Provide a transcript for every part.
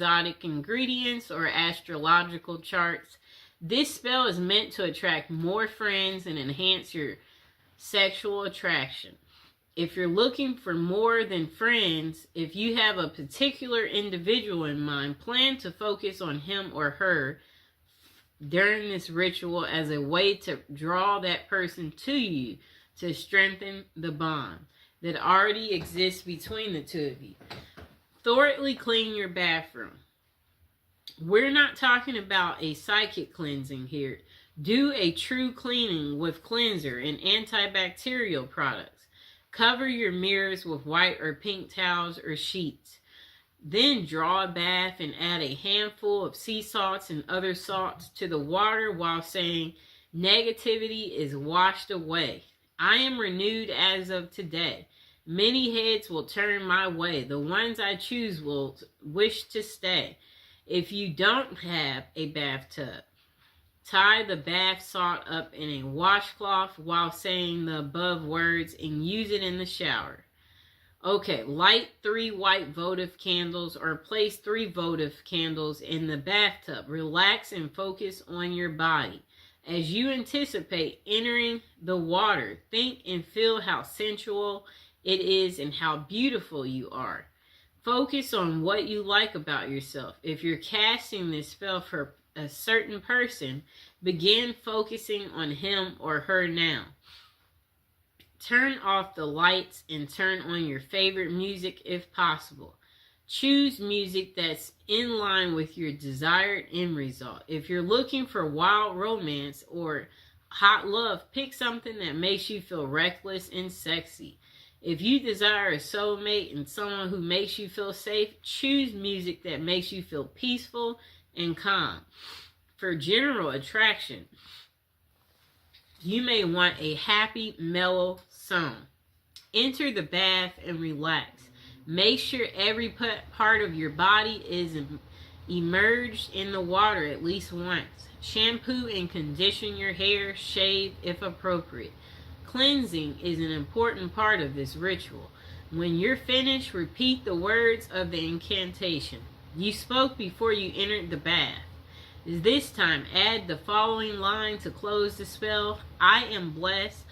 exotic ingredients or astrological charts. This spell is meant to attract more friends and enhance your sexual attraction. If you're looking for more than friends, if you have a particular individual in mind, plan to focus on him or her during this ritual as a way to draw that person to you to strengthen the bond that already exists between the two of you. Thoroughly clean your bathroom. We're not talking about a psychic cleansing here. Do a true cleaning with cleanser and antibacterial products. Cover your mirrors with white or pink towels or sheets. Then draw a bath and add a handful of sea salts and other salts to the water while saying, negativity is washed away. I am renewed as of today. Many heads will turn my way. The ones I choose will wish to stay. If you don't have a bathtub, tie the bath salt up in a washcloth while saying the above words and use it in the shower. Okay, light 3 white votive candles or place 3 votive candles in the bathtub. Relax and focus on your body. As you anticipate entering the water, think and feel how sensual it is and how beautiful you are. Focus on what you like about yourself. If you're casting this spell for a certain person, begin focusing on him or her now. Turn off the lights and turn on your favorite music if possible. Choose music that's in line with your desired end result. If you're looking for wild romance or hot love, pick something that makes you feel reckless and sexy. If you desire a soulmate and someone who makes you feel safe, choose music that makes you feel peaceful and calm. For general attraction, you may want a happy, mellow song. Enter the bath and relax. Make sure every part of your body is immersed in the water at least once. Shampoo and condition your hair, shave if appropriate. Cleansing is an important part of this ritual. When you're finished, repeat the words of the incantation you spoke before you entered the bath. This time, add the following line to close the spell. I am blessed.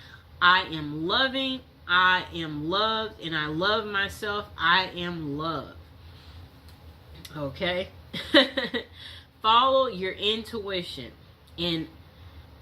I am loving. I am loved. And I love myself. I am loved. Okay? Follow your intuition and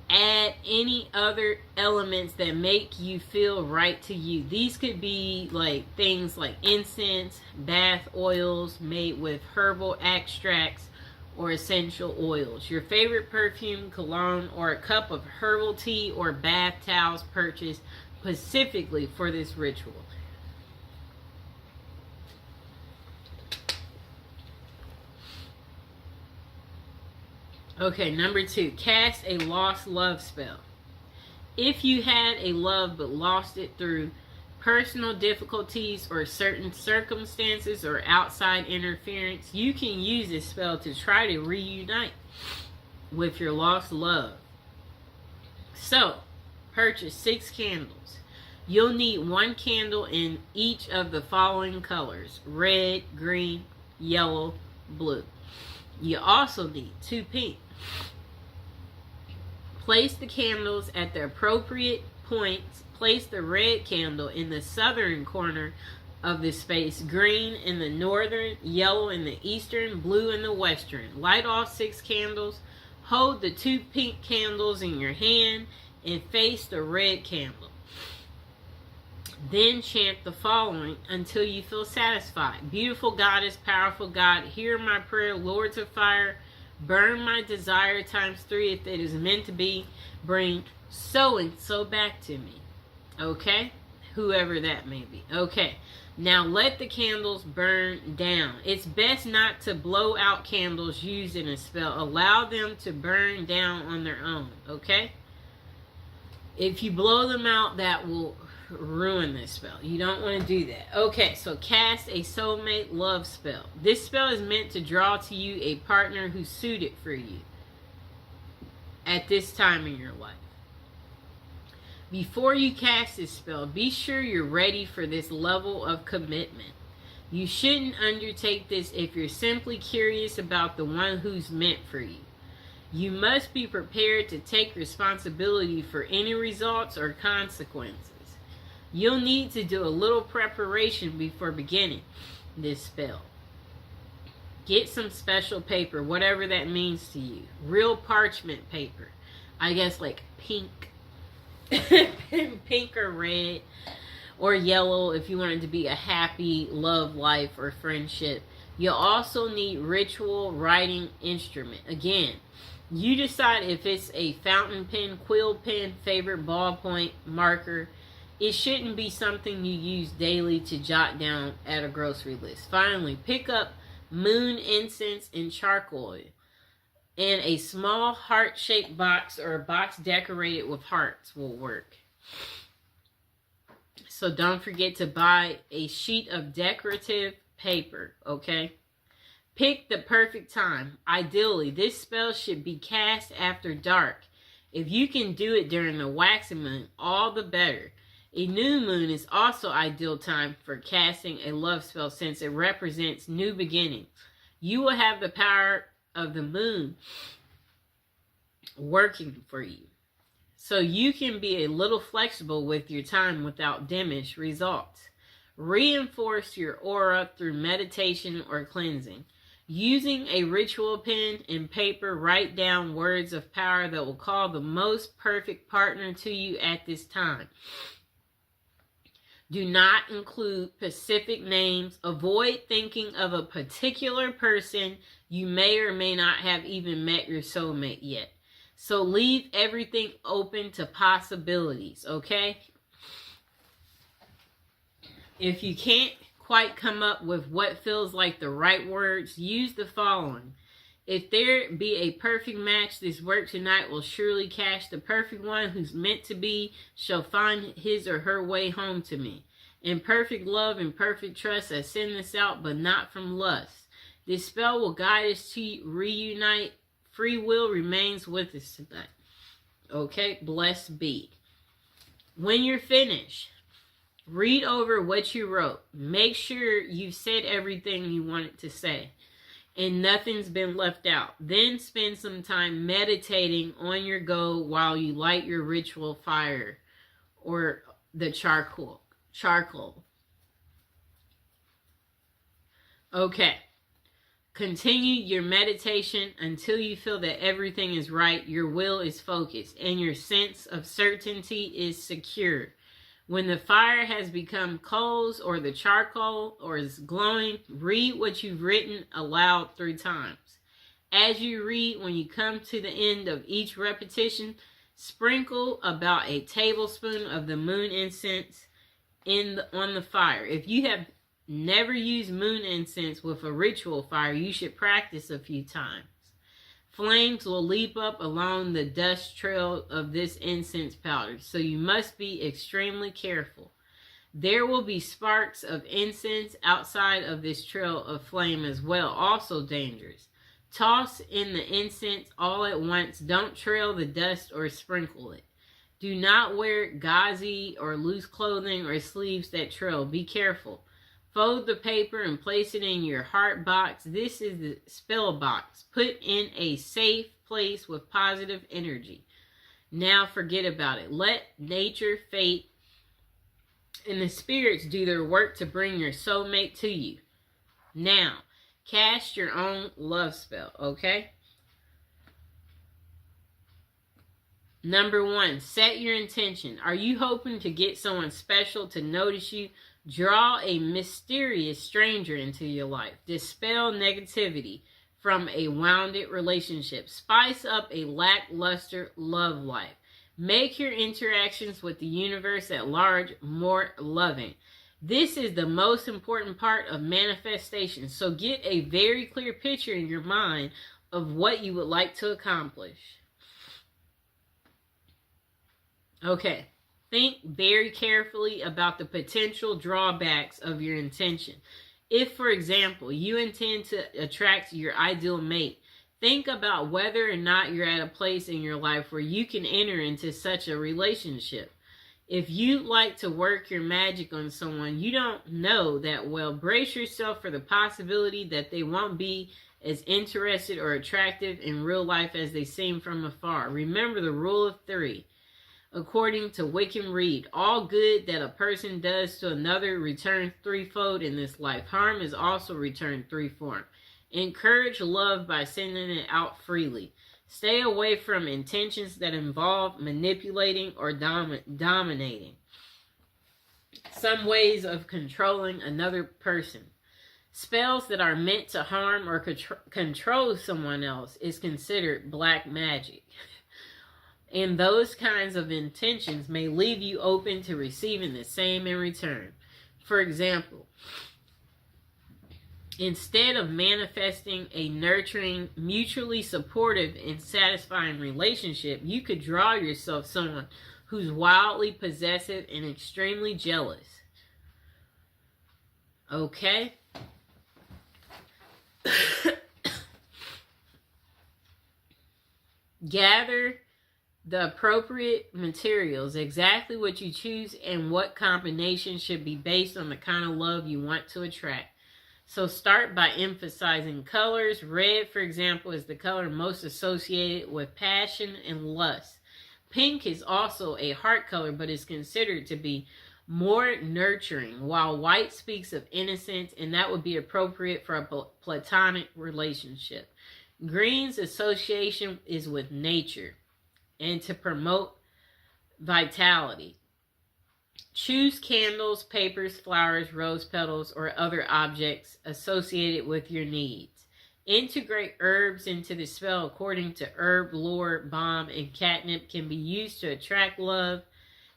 add any other elements that make you feel right to you. These could be like things like incense, bath oils made with herbal extracts or essential oils, your favorite perfume, cologne, or a cup of herbal tea or bath towels purchased specifically for this ritual. Okay, number 2, cast a lost love spell. If you had a love but lost it through personal difficulties or certain circumstances or outside interference, you can use this spell to try to reunite with your lost love. So, purchase 6 candles. You'll need 1 candle in each of the following colors: red, green, yellow, blue. You also need 2 pink. Place the candles at the appropriate points. Place the red candle in the southern corner of the space, green in the northern, yellow in the eastern, blue in the western. Light all 6 candles. Hold the 2 pink candles in your hand and face the red candle. Then chant the following until you feel satisfied. Beautiful goddess, powerful God, hear my prayer. Lords of fire, burn my desire times 3 if it is meant to be. Bring so and so back to me. Okay? Whoever that may be. Okay. Now let the candles burn down. It's best not to blow out candles used in a spell. Allow them to burn down on their own. Okay? If you blow them out, that will ruin this spell. You don't want to do that. Okay, so cast a soulmate love spell. This spell is meant to draw to you a partner who's suited for you at this time in your life. Before you cast this spell, be sure you're ready for this level of commitment. You shouldn't undertake this if you're simply curious about the one who's meant for you. You must be prepared to take responsibility for any results or consequences. You'll need to do a little preparation before beginning this spell. Get some special paper, whatever that means to you. Real parchment paper. I guess like pink. Pink or red or yellow if you want it to be a happy love life or friendship. You'll also need ritual writing instrument. Again, you decide if it's a fountain pen, quill pen, favorite ballpoint, marker. It shouldn't be something you use daily to jot down at a grocery list. Finally, pick up moon incense and charcoal. And a small heart-shaped box or a box decorated with hearts will work. So don't forget to buy a sheet of decorative paper, okay? Pick the perfect time. Ideally, this spell should be cast after dark. If you can do it during the waxing moon, all the better. A new moon is also ideal time for casting a love spell since it represents new beginnings. You will have the power of the moon working for you. So you can be a little flexible with your time without diminished results. Reinforce your aura through meditation or cleansing. Using a ritual pen and paper, write down words of power that will call the most perfect partner to you at this time. Do not include specific names. Avoid thinking of a particular person. You may or may not have even met your soulmate yet. So leave everything open to possibilities, okay? If you can't quite come up with what feels like the right words, use the following. If there be a perfect match, this work tonight will surely catch the perfect one who's meant to be, shall find his or her way home to me. In perfect love and perfect trust, I send this out, but not from lust. This spell will guide us to reunite. Free will remains with us tonight. Okay, blessed be. When you're finished, read over what you wrote. Make sure you've said everything you wanted to say and nothing's been left out. Then spend some time meditating on your goal while you light your ritual fire or the charcoal. Okay. Continue your meditation until you feel that everything is right, your will is focused, and your sense of certainty is secure. When the fire has become coals or the charcoal or is glowing, read what you've written aloud 3 times. As you read, when you come to the end of each repetition, sprinkle about a tablespoon of the moon incense on the fire. If you have never use moon incense with a ritual fire, you should practice a few times. Flames will leap up along the dust trail of this incense powder, so you must be extremely careful. There will be sparks of incense outside of this trail of flame as well, also dangerous. Toss in the incense all at once. Don't trail the dust or sprinkle it. Do not wear gauzy or loose clothing or sleeves that trail. Be careful. Fold the paper and place it in your heart box. This is the spell box. Put in a safe place with positive energy. Now forget about it. Let nature, fate, and the spirits do their work to bring your soulmate to you. Now, cast your own love spell, okay? Number 1, set your intention. Are you hoping to get someone special to notice you? Draw a mysterious stranger into your life. Dispel negativity from a wounded relationship. Spice up a lackluster love life. Make your interactions with the universe at large more loving. This is the most important part of manifestation. So get a very clear picture in your mind of what you would like to accomplish. Okay. Think very carefully about the potential drawbacks of your intention. If, for example, you intend to attract your ideal mate, think about whether or not you're at a place in your life where you can enter into such a relationship. If you like to work your magic on someone you don't know that well, brace yourself for the possibility that they won't be as interested or attractive in real life as they seem from afar. Remember the rule of three. According to Wickham Reed, all good that a person does to another returns threefold in this life. Harm is also returned threefold. Encourage love by sending it out freely. Stay away from intentions that involve manipulating or dominating. Some ways of controlling another person. Spells that are meant to harm or control someone else is considered black magic. And those kinds of intentions may leave you open to receiving the same in return. For example, instead of manifesting a nurturing, mutually supportive, and satisfying relationship, you could draw yourself someone who's wildly possessive and extremely jealous. Okay? Gather the appropriate materials, exactly what you choose and what combination should be based on the kind of love you want to attract. So start by emphasizing colors. Red, for example, is the color most associated with passion and lust. Pink is also a heart color, but is considered to be more nurturing, while white speaks of innocence, and that would be appropriate for a platonic relationship. Green's association is with nature and to promote vitality. Choose candles, papers, flowers, rose petals, or other objects associated with your needs. Integrate herbs into the spell according to herb lore. Balm and catnip can be used to attract love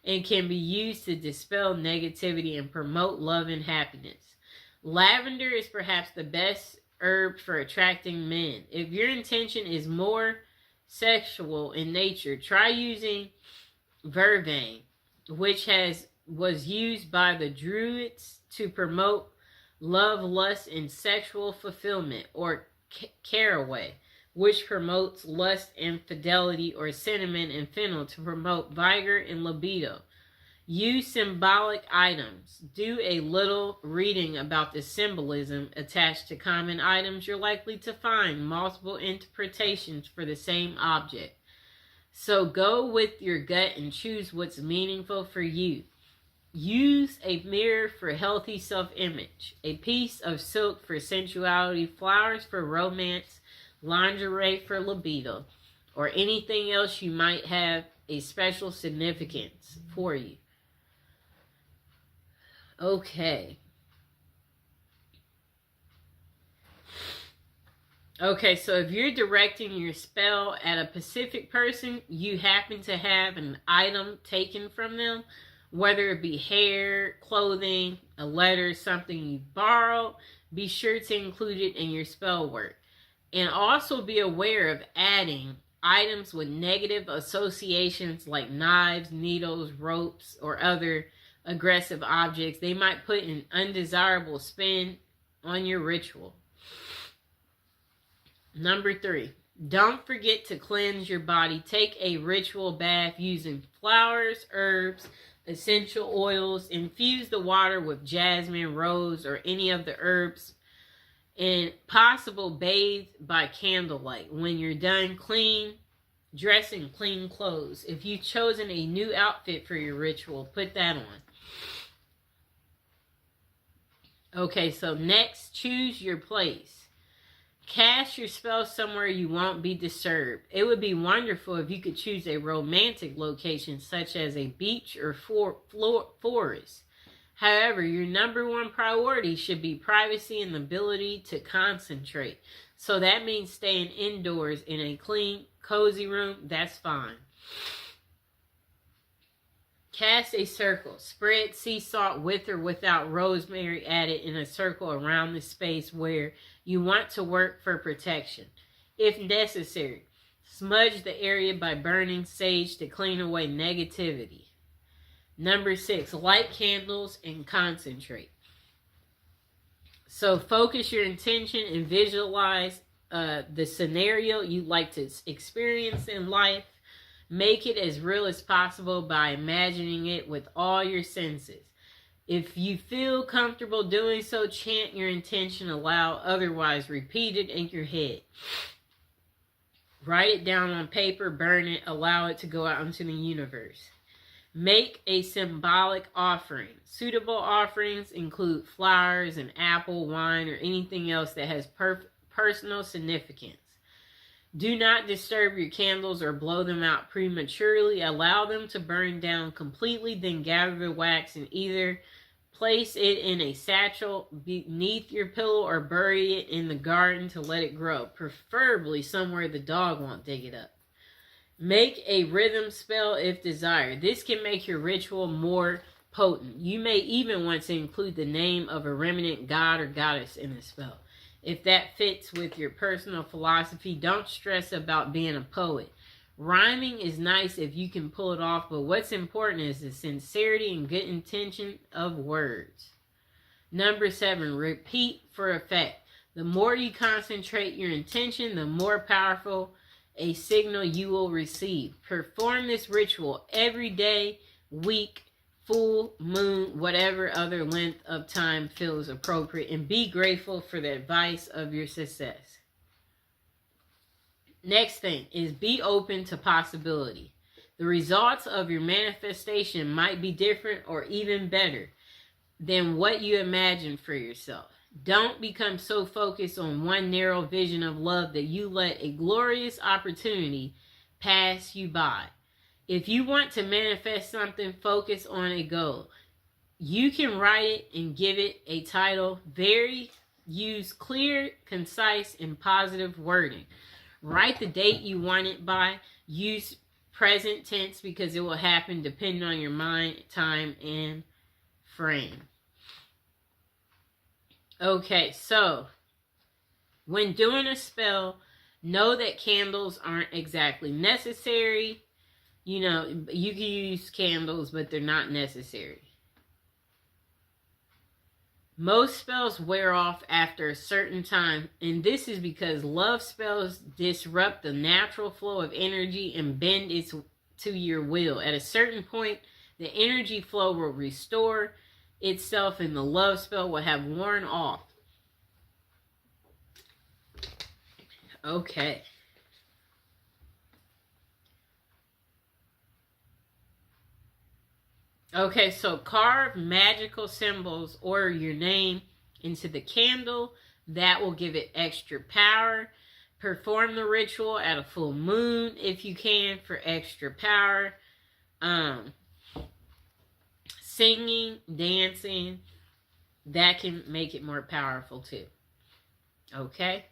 and can be used to dispel negativity and promote love and happiness. Lavender is perhaps the best herb for attracting men. If your intention is more sexual in nature, try using vervain, which was used by the Druids to promote love, lust, and sexual fulfillment, or caraway, which promotes lust and fidelity, or cinnamon and fennel to promote vigor and libido. Use symbolic items. Do a little reading about the symbolism attached to common items. You're likely to find multiple interpretations for the same object. So go with your gut and choose what's meaningful for you. Use a mirror for healthy self-image, a piece of silk for sensuality, flowers for romance, lingerie for libido, or anything else you might have a special significance for you. Okay. Okay, so if you're directing your spell at a specific person, you happen to have an item taken from them, whether it be hair, clothing, a letter, something you borrowed, be sure to include it in your spell work. And also be aware of adding items with negative associations like knives, needles, ropes, or other aggressive objects. They might put an undesirable spin on your ritual. Number 3, don't forget to cleanse your body. Take a ritual bath using flowers, herbs, essential oils. Infuse the water with jasmine, rose, or any of the herbs. And possible bathe by candlelight. When you're done, dress in clean clothes. If you've chosen a new outfit for your ritual, put that on. Okay, so next, choose your place. Cast your spell somewhere you won't be disturbed. It would be wonderful if you could choose a romantic location such as a beach or forest. However, your number one priority should be privacy and the ability to concentrate. So that means staying indoors in a clean, cozy room. That's fine. Cast a circle. Spread sea salt with or without rosemary added in a circle around the space where you want to work for protection. If necessary, smudge the area by burning sage to clean away negativity. Number 6, light candles and concentrate. So focus your intention and visualize the scenario you'd like to experience in life. Make it as real as possible by imagining it with all your senses. If you feel comfortable doing so, chant your intention aloud, otherwise repeat it in your head. Write it down on paper, burn it, allow it to go out into the universe. Make a symbolic offering. Suitable offerings include flowers, an apple, wine, or anything else that has personal significance. Do not disturb your candles or blow them out prematurely. Allow them to burn down completely, then gather the wax and either place it in a satchel beneath your pillow or bury it in the garden to let it grow, preferably somewhere the dog won't dig it up. Make a rhythm spell if desired. This can make your ritual more potent. You may even want to include the name of a remnant god or goddess in the spell. If that fits with your personal philosophy, don't stress about being a poet. Rhyming is nice if you can pull it off, but what's important is the sincerity and good intention of words. Number 7, repeat for effect. The more you concentrate your intention, the more powerful a signal you will receive. Perform this ritual every day, week, full moon, whatever other length of time feels appropriate, and be grateful for the advice of your success. Next thing is be open to possibility. The results of your manifestation might be different or even better than what you imagined for yourself. Don't become so focused on one narrow vision of love that you let a glorious opportunity pass you by. If you want to manifest something, focus on a goal. You can write it and give it a title. Use clear, concise, and positive wording. Write the date you want it by. Use present tense because it will happen depending on your mind, time, and frame. Okay, so when doing a spell, know that candles aren't exactly necessary. You know, you can use candles, but they're not necessary. Most spells wear off after a certain time, and this is because love spells disrupt the natural flow of energy and bend it to your will. At a certain point, the energy flow will restore itself and the love spell will have worn off. Okay. Okay, so carve magical symbols or your name into the candle. That will give it extra power. Perform the ritual at a full moon if you can for extra power. Singing, dancing, that can make it more powerful too. Okay?